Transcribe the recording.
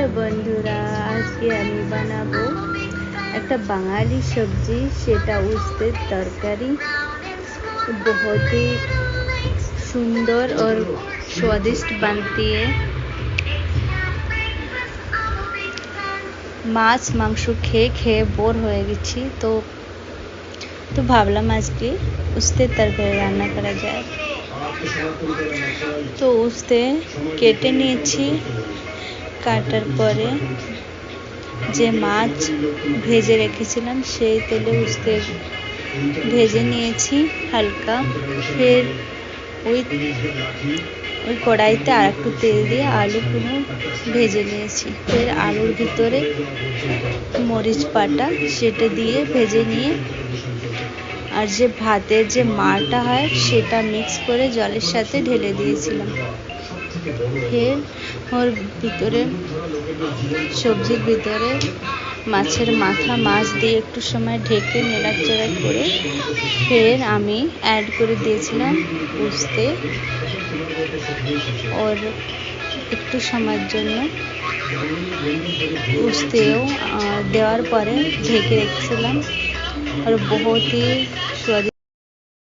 Hello বন্ধুরা, আজকে আমি বানাবো একটা বাঙালি সবজি, সেটা উস্তের তরকারি। बहुत ही সুন্দর और स्वादिष्ट बनती है। মাছ মাংস খেয়ে খেয়ে বোর হয়ে গেছি, তো ভাবলাম আজকে উস্তের তরকারি রান্না করা যায়। তো উস্তে কেটে নিয়েছি, কাটার পরে যে মাছ ভেজে রেখেছিলাম সেই তেলে উস্তে ভেজে নিয়েছি হালকা। ফের ওই কড়াইতে আর একটু তেল দিয়ে আলু পুরো ভেজে নিয়েছি। ফের আলুর ভিতরে মরিচ বাটা সেটা দিয়ে ভেজে নিয়ে, আর যে ভাতের যে মাড়টা হয় সেটা মিক্স করে জলের সাথে ঢেলে দিয়েছিলাম। ফের ওর ভিতরে সবজির ভিতরে মাছের মাথা মাছ দিয়ে একটু সময় ঢেকে নেড়াচড়া করে ফের আমি অ্যাড করে দিয়েছিলাম উস্তে, और একটু সময়ের জন্য উস্তেও দেওয়ার পরে ঢেকে রেখেছিলাম। और बहुत ही स्वादिष्ट